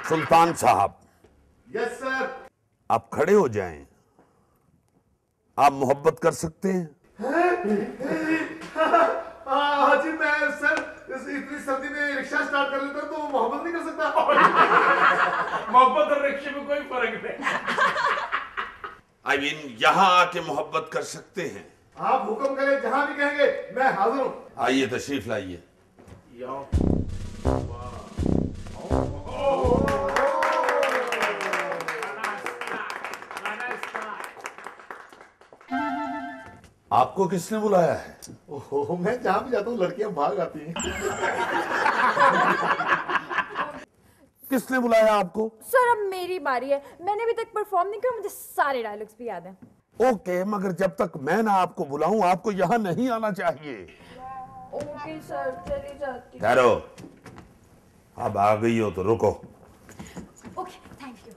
सुल्तान साहब। Yes sir. आप खड़े हो जाएं। आप मोहब्बत कर सकते हैं? हाँ जी, मैं सर इतनी सर्दी में रिक्शा स्टार्ट कर लेता हूँ, तो मोहब्बत नहीं कर सकता। मोहब्बत और रिक्शे में कोई फर्क नहीं। आई मीन यहाँ आके मोहब्बत कर सकते हैं? आप हुक्म करें, जहाँ भी कहेंगे मैं हाजिर हूँ। आइए, तशरीफ लाइए। आपको किसने बुलाया है? ओहो, मैं जहाँ भी जाता हूँ लड़कियां भाग आती हैं। किसने बुलाया आपको? सर अब मेरी बारी है, मैंने अभी तक परफॉर्म नहीं किया, मुझे सारे डायलॉग्स भी याद हैं। ओके, मगर जब तक मैं ना आपको बुलाऊं आपको यहाँ नहीं आना चाहिए। ओके सर, चली जाती। ठहरो, अब आ गई हो तो रुको। Okay, thank you.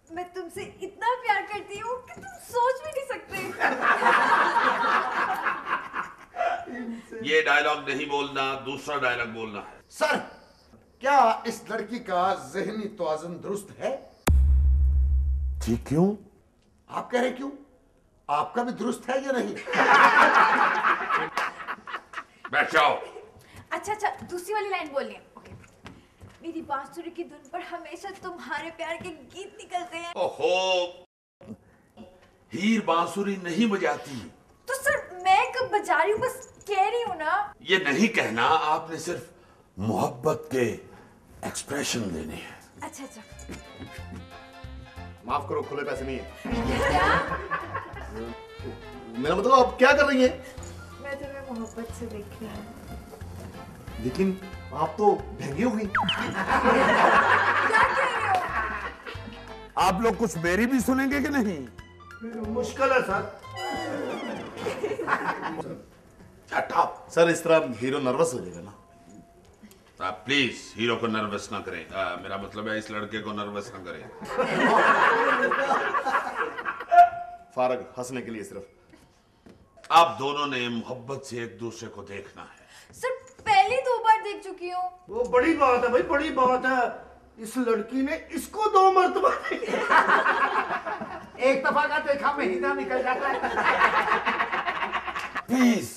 मैं तुमसे इतना प्यार करती हूँ कि तुम सोच भी नहीं सकते। ये डायलॉग नहीं बोलना, दूसरा डायलॉग बोलना है। सर, क्या इस लड़की का ज़हनी तवाज़ुन दुरुस्त है? ठीक क्यों? आप कह रहे क्यों? आपका भी दुरुस्त है या नहीं? बैठ जाओ। अच्छा, दूसरी वाली लाइन बोलनी है। ओके। मेरी बांसुरी की धुन पर हमेशा तुम्हारे प्यार के गीत निकलते हैं। ओहो, हीर बांसुरी नहीं बजाती। तो सर मैं कब बजा रही हूँ, बस कह रही हूँ ना। ये नहीं कहना, आपने सिर्फ मोहब्बत के एक्सप्रेशन देने हैं। अच्छा। माफ करो, खुले पैसे नहीं है। क्या? मेरा मतलब आप क्या कर रही हैं? मैं तुम्हें मोहब्बत से देख रही हूँ। लेकिन आप तो महंगी हो गई। क्या कह रहे हो? आप लोग कुछ मेरी भी सुनेंगे कि नहीं? मुश्किल है सर। Shut up. सर, इस तरह हीरो नर्वस हो जाएगा ना। आप प्लीज हीरो को नर्वस ना करें। मेरा मतलब है इस लड़के को नर्वस ना करें। फारग हंसने के लिए सिर्फ। आप दोनों ने मोहब्बत से एक दूसरे को देखना है। सर पहले 2 बार देख चुकी हूँ। वो बड़ी बात है भाई, बड़ी बात है। इस लड़की ने इसको 2 मर्तबा एक दफा का देखा महीना निकल जाता है। प्लीज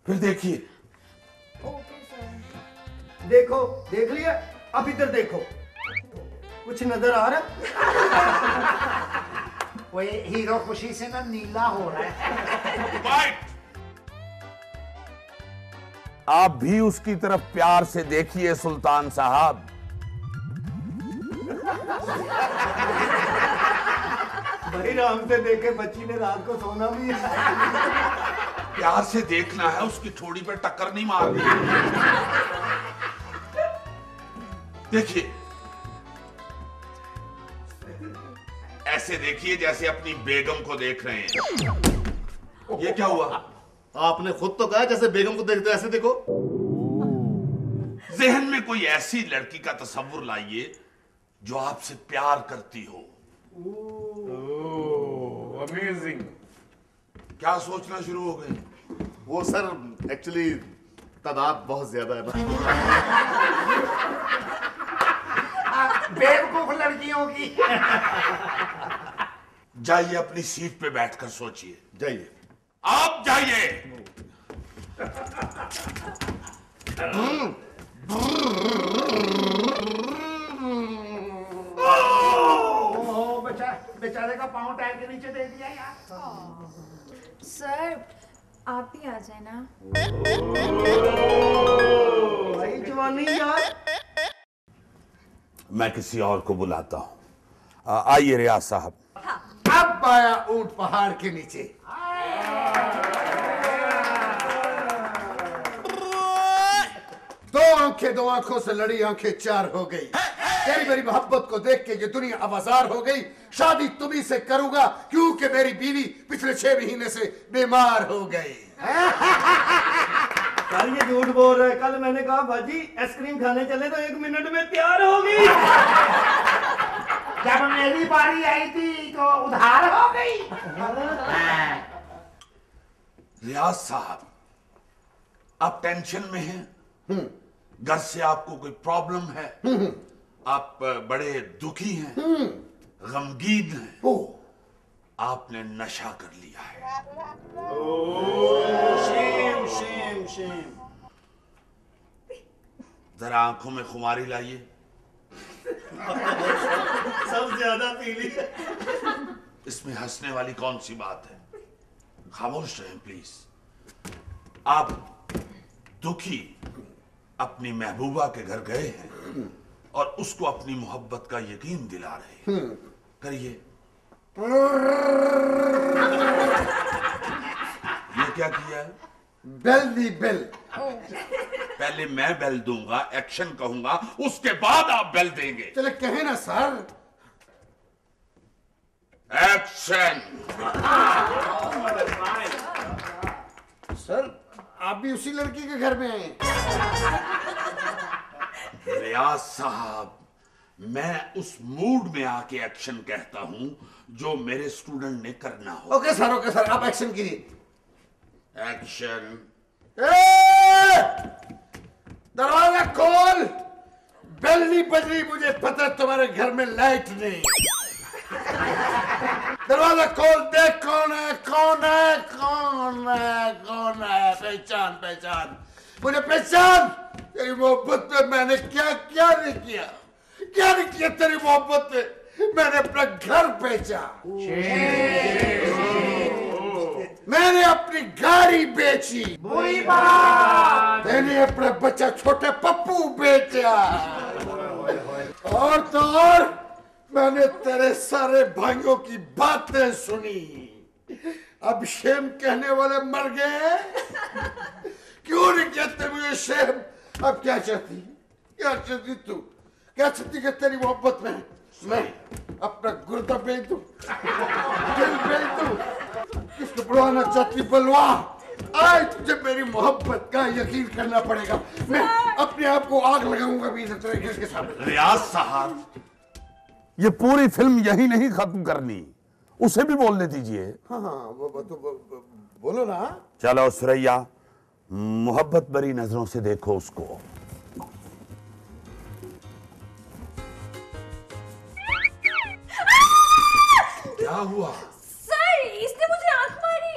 फिर देखिए। Okay sir. देखो, देख लिया? अब इधर देखो, कुछ नजर आ रहा? वो हीरो खुशी से ना नीला हो रहा है। Fight! आप भी उसकी तरफ प्यार से देखिए सुल्तान साहब। भाई राम से देखे बच्ची ने रात को सोना भी है। प्यार से देखना है, उसकी ठोड़ी पे टक्कर नहीं मारनी। देखिए, ऐसे देखिए जैसे अपनी बेगम को देख रहे हैं। ये क्या हुआ? आपने खुद तो कहा जैसे बेगम को देखते ऐसे देखो। जहन में कोई ऐसी लड़की का तस्वुर लाइए जो आपसे प्यार करती हो। अमेजिंग। क्या सोचना शुरू हो गए? वो सर एक्चुअली तादाद बहुत ज्यादा है ना। बेवकूफ लड़कियों की। जाइए अपनी सीट पे बैठकर सोचिए। जाइए। आप जाइए। बेचारे का पाँव टायर के नीचे दे दिया यार। सर आप भी आ जाए ना। भाई जवानी यार। मैं किसी और को बुलाता हूं। आइए रियाज साहब। अब आया ऊंट पहाड़ के नीचे। दो आंखों से लड़ी आंखें 4 हो गई। तेरी मेरी मोहब्बत को देख के ये दुनिया आवाजार हो गई। शादी तुम्ही से करूंगा क्योंकि मेरी बीवी पिछले 6 महीने से बीमार हो गई। कल ये झूठ बोल रहा है। कल मैंने कहा भाजी आइसक्रीम खाने चले तो 1 मिनट में तैयार होगी। जब मेरी बारी आई थी तो उधार हो गई। रियाज साहब, आप टेंशन में हैं? घर से आपको कोई प्रॉब्लम है, आप बड़े दुखी हैं, गमगीन हैं, आपने नशा कर लिया है। Shem Shem Shem. जरा आंखों में खुमारी लाइए। सब ज्यादा पीली है। इसमें हंसने वाली कौन सी बात है? खामोश रहें प्लीज। आप दुखी अपनी महबूबा के घर गए हैं और उसको अपनी मोहब्बत का यकीन दिला रहे हैं। करिए। ये क्या किया है? बेल दी बेल। पहले मैं बेल दूंगा, एक्शन कहूंगा, उसके बाद आप बेल देंगे। चले कहे ना सर। एक्शन। सर आप भी उसी लड़की के घर में आए? रियाज साहब, मैं उस मूड में आके एक्शन कहता हूं जो मेरे स्टूडेंट ने करना हो। ओके सर, आप एक्शन कीजिए। एक्शन। दरवाजा खोल। बेल नहीं बज रही, मुझे पता तुम्हारे घर में लाइट नहीं। दरवाजा खोल, देख कौन है, कौन है, कौन है, कौन है। पहचान पहचान, मुझे पहचान। तेरी मोहब्बत में मैंने क्या क्या नहीं किया, क्या नहीं किया तेरी मोहब्बत में। मैंने अपना घर बेचा, मैंने अपनी गाड़ी बेची, बुरी बात। मैंने अपना बच्चा छोटे पप्पू बेचा, और तो और मैंने तेरे सारे भाइयों की बातें सुनी। अब शेम कहने वाले मर गए। क्यों नहीं कहते मुझे शेम? अब क्या चाहती, क्या चाहती तू? क्या चाहती कि तेरी मोहब्बत में मैं अपना गुर्दा बेच दूं, दिल बेच दूं? किसको बुलाना चाहती बलवा? आज तुझे मेरी मोहब्बत का यकीन करना पड़ेगा। मैं अपने आप को आग लगाऊंगा भी इस तरीके के सामने। रियाज साहब, ये पूरी फिल्म यही नहीं खत्म करनी, उसे भी बोलने दीजिए। हाँ बोलो ना। चलो सुरैया, मोहब्बत भरी नजरों से देखो उसको। क्या हुआ? सर, इसने मुझे आंख मारी।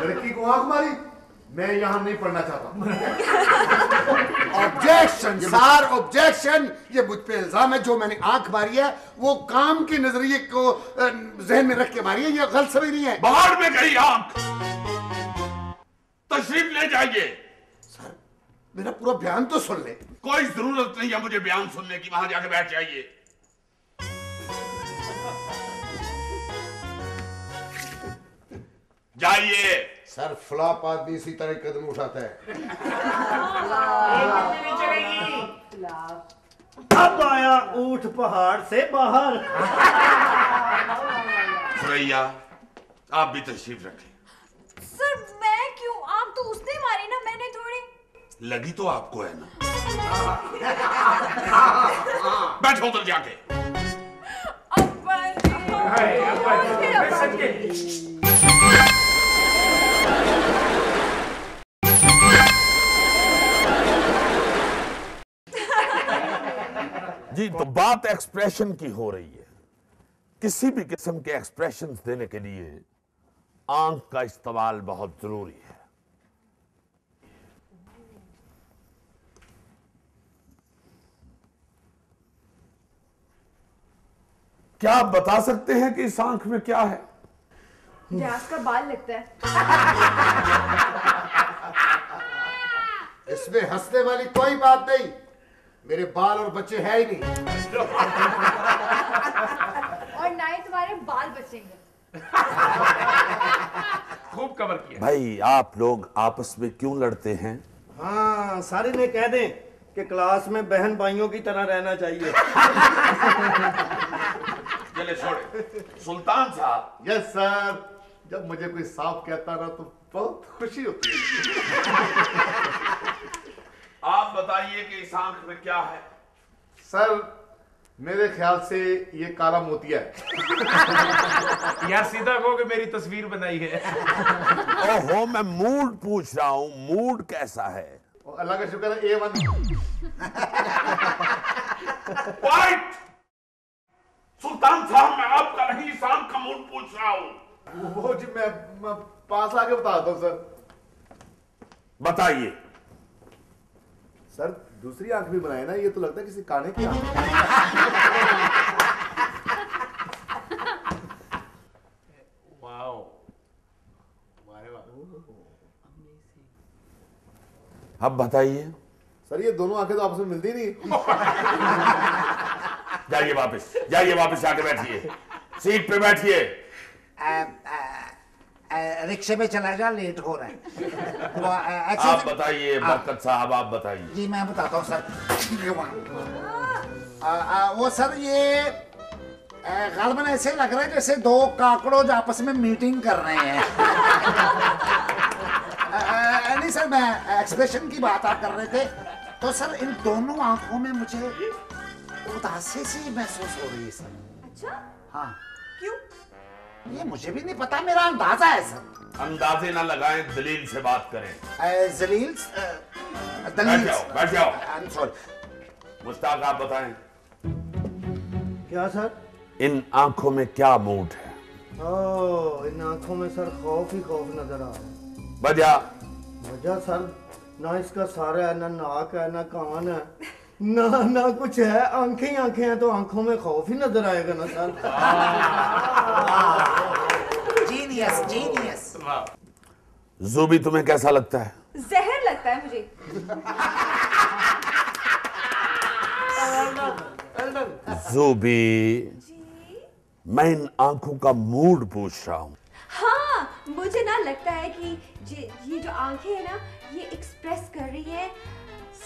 लड़की को आंख मारी? मैं यहाँ नहीं पढ़ना चाहता। Objection sir, objection. ये मुझ पे इल्जाम है, जो मैंने आंख मारी है वो काम के नजरिए को जहन में रख के मारी है, ये गलत समझ नहीं है। बाहर में गई आंख, तशरीफ ले जाइए। सर मेरा पूरा बयान तो सुन ले। कोई जरूरत नहीं है मुझे बयान सुनने की, वहां जाके बैठ जाइए। जाइए। सर फ्लॉप आदमी इसी तरह कदम उठाता है। अब आया ऊंट पहाड़ से बाहर। सुरैया, आप भी तशरीफ रखें। सर मैं क्यों? आंख तो उसने मारी ना, मैंने थोड़ी। लगी तो आपको है ना। बैठो उधर जाके। जी, तो बात एक्सप्रेशन की हो रही है। किसी भी किस्म के एक्सप्रेशंस देने के लिए आंख का इस्तेमाल बहुत जरूरी है। क्या आप बता सकते हैं कि इस आंख में क्या है? रियाज का बाल लगता है। इसमें हंसने वाली कोई बात नहीं, मेरे बाल और बच्चे हैं ही नहीं। और ना ही तुम्हारे बाल बचेंगे। खूब कवर किया। भाई, आप लोग आपस में क्यों लड़ते हैं? हाँ, सारे ने कह दें कि क्लास में बहन भाइयों की तरह रहना चाहिए। चले छोड़े। सुल्तान साहब। यस सर, जब मुझे कोई साफ कहता ना तो बहुत खुशी होती है। आप बताइए कि इस आंख में क्या है? सर मेरे ख्याल से ये काला मोतिया है। यार सीधा कहो कि मेरी तस्वीर बनाई है। ओहो, मैं मूड पूछ रहा हूं, मूड कैसा है? अल्लाह का शुक्र है A1। क्वाइट! सुल्तान साहब, मैं आपका नहीं इस आंख का मूड पूछ रहा हूं। वो जी मैं पास आके बताता हूँ सर। बताइए। सर दूसरी आंख भी बनाए ना, ये तो लगता है किसी काने की आंख। वाओ, अब बताइए। सर ये दोनों आंखें तो आपस में मिलती नहीं। जाइए वापस जाके बैठिए, सीट पे बैठिए। रिक्शे में चला जा, लेट हो रहा है। आप बताइए बरकत साहब, आप बताइए। जी मैं बताता हूँ सर। वो सर ये गालबन ऐसे लग रहा है जैसे दो काकड़ों आपस में मीटिंग कर रहे हैं। नहीं सर, मैं एक्सप्रेशन की बात आप कर रहे थे तो सर इन दोनों आंखों में मुझे उदासी सी महसूस हो रही है सर। अच्छा? हाँ। क्यों? ये मुझे भी नहीं पता, मेरा अंदाजा है सर। अंदाजे ना लगाएं, दलील से बात करें। जलील बैठ जाओ। I am sorry. मुश्ताक, आप बताएं। क्या सर? इन आंखों में क्या मूड है? ओह, इन आंखों में सर खौफ ही खौफ नजर आ रहा है। वजह सर ना इसका सारा है, ना नाक है, ना कान है, ना कुछ है। आंखें ही आंखें हैं तो आंखों में खौफ ही नजर आएगा ना सर। जीनियस। ज़ूबी, तुम्हें कैसा लगता है? जहर लगता है मुझे। ज़ूबी, जी? मैं इन आंखों का मूड पूछ रहा हूं। हाँ, मुझे ना लगता है कि ये जो आंखें हैं ना, ये एक्सप्रेस कर रही है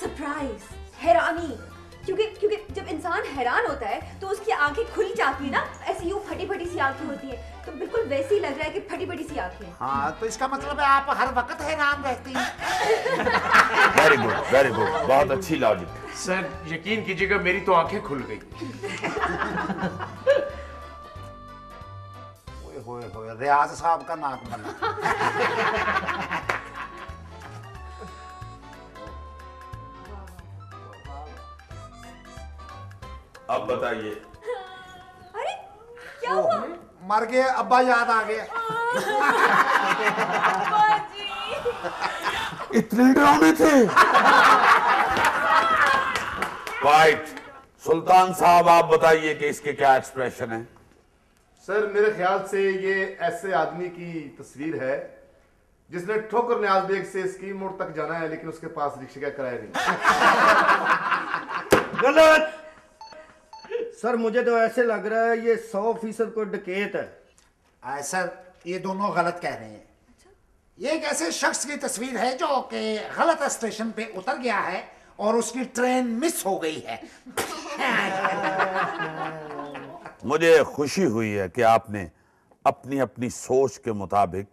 सरप्राइज, हैरानी। क्योंकि जब इंसान हैरान होता है तो उसकी आंखें खुली जाती है ना, ऐसी यूं फटी फटी सी आंखें होती हैं, तो बिल्कुल वैसे ही लग रहा है कि फटी फटी सी आंखें। हाँ, तो इसका मतलब है आप हर वक्त हैरान रहती हैं। वेरी गुड, बहुत अच्छी लॉजिक। सर यकीन कीजिएगा, मेरी तो आंखें खुल गई। होए रियाज साहब का नाक बना। अब बताइए। अरे क्या हुआ? मर गए, अब्बा याद आ गए। इतने डरावने थे? क्वाइट। सुल्तान साहब, आप बताइए कि इसके क्या एक्सप्रेशन है? सर मेरे ख्याल से ये ऐसे आदमी की तस्वीर है जिसने ठोकर न्याज बेग से स्कीम मोड़ तक जाना है, लेकिन उसके पास रिक्शे का किराया नहीं। गलत सर, मुझे तो ऐसे लग रहा है ये 100% को डकैत है। सर ये दोनों गलत कह रहे हैं। ये एक ऐसे शख्स की तस्वीर है जो कि गलत स्टेशन पे उतर गया है और उसकी ट्रेन मिस हो गई है। मुझे खुशी हुई है कि आपने अपनी अपनी सोच के मुताबिक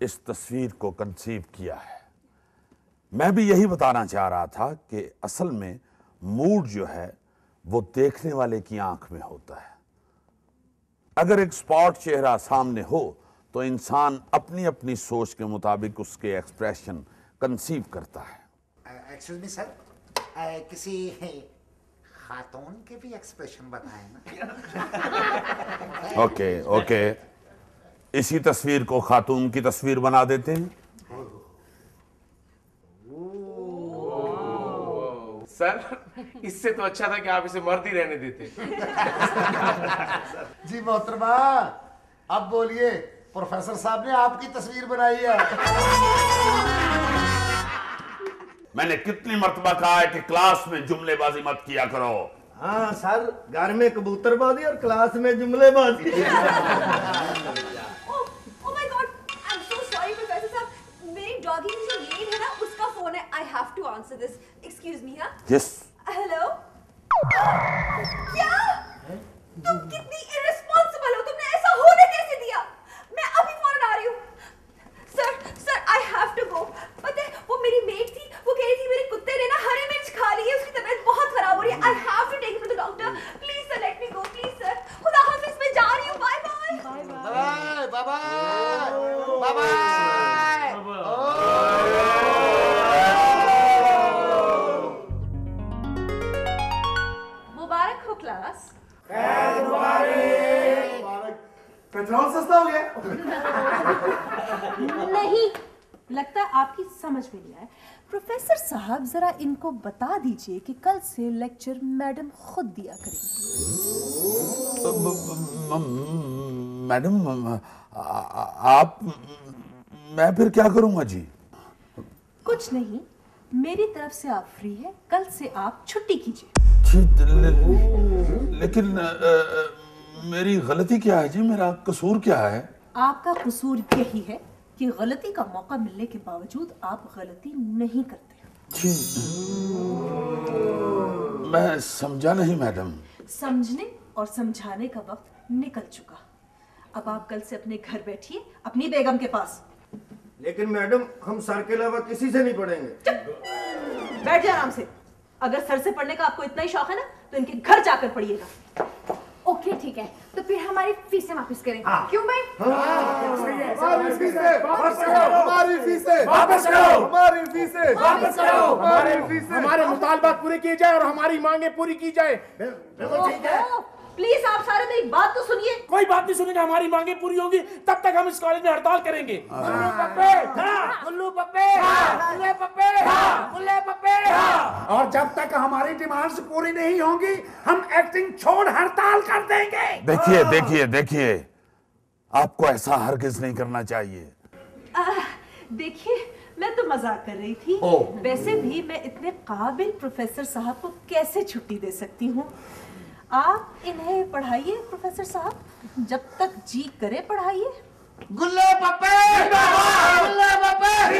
इस तस्वीर को कंसीव किया है। मैं भी यही बताना चाह रहा था कि असल में मूड जो है वो देखने वाले की आंख में होता है। अगर एक स्पॉट चेहरा सामने हो तो इंसान अपनी अपनी सोच के मुताबिक उसके एक्सप्रेशन कंसीव करता है। एक्सक्यूज मी सर, किसी खातून के भी एक्सप्रेशन बताएं ना। ओके, इसी तस्वीर को खातून की तस्वीर बना देते हैं। सर इससे तो अच्छा था कि आप इसे मर्द ही रहने देते। जी मोहतरमा, अब बोलिए, प्रोफेसर साहब ने आपकी तस्वीर बनाई है। मैंने कितनी मर्तबा कहा है कि क्लास में जुमलेबाजी मत किया करो। हाँ सर, घर में कबूतरबाजी और क्लास में जुमलेबाजी। Oh my God, I'm so sorry, professor साहब। मेरी डॉगी की जो मेड है ना, उसका फोन है। I have to answer this. Excuse me, हाँ? Yes. हेलो? क्या? तुम कितनी irresponsible हो? तुमने ऐसा होने कैसे दिया? मैं अभी फौरन आ रही हूँ। Sir, I have to go. पता है, वो मेरी मेड थी, वो कह रही थी मेरे कुत्ते ने ना हरी मिर्च खा ली है, उसकी तबीयत बहुत खराब हो रही है। I have to take him to the doctor. Please sir, let me go, please sir. खुदा हाफिज, मैं जा रही हूँ। Bye bye. Bye bye. नहीं, लगता है आपकी समझ में नहीं आया। प्रोफेसर साहब जरा इनको बता दीजिए कि कल से लेक्चर मैडम खुद दिया करेंगी। मैडम आप, मैं फिर क्या करूंगा जी? कुछ नहीं, मेरी तरफ से आप फ्री है, कल से आप छुट्टी कीजिए। लेकिन मेरी गलती क्या है जी? मेरा कसूर क्या है? आपका कसूर यही है कि गलती का मौका मिलने के बावजूद आप गलती नहीं करते। जी, मैं समझा नहीं मैडम। समझने और समझाने का वक्त निकल चुका। अब आप कल से अपने घर बैठिए, अपनी बेगम के पास। लेकिन मैडम, हम सर के अलावा किसी से नहीं पढ़ेंगे। बैठ जाए आराम से। अगर सर से पढ़ने का आपको इतना ही शौक है ना, तो इनके घर जाकर पढ़िएगा। ओके ठीक है, तो फिर हमारी फीसें वापस करें। क्यों भाई? हमारी फीसें वापस करो, हमारी फीसें वापस करो, हमारी फीसें वापस करो, हमारी फीसें। हमारे मुतालबात पूरे किए जाए और हमारी मांगे पूरी की जाए। बिल्कुल ठीक है। प्लीज आप सारे मेरी बात तो सुनिए। कोई बात नहीं सुनेगा, हमारी मांगे पूरी होंगी तब तक हम इस कॉलेज में हड़ताल करेंगे। गुल्लू पप्पे, गुल्लू पप्पे, गुल्ले पप्पे, गुल्ले पप्पे। और जब तक हमारी डिमांड्स पूरी नहीं होंगी, हम एक्टिंग छोड़ हड़ताल कर देंगे। देखिए देखिए देखिए, आपको ऐसा हरगिज नहीं करना चाहिए। देखिए, मैं तो मजाक कर रही थी। वैसे भी मैं इतने काबिल प्रोफेसर साहब को कैसे छुट्टी दे सकती हूँ। आप इन्हें पढ़ाइए प्रोफेसर साहब, जब तक जी करे पढ़ाइए। गुल्ले पप्पे, गुल्ले पप्पे,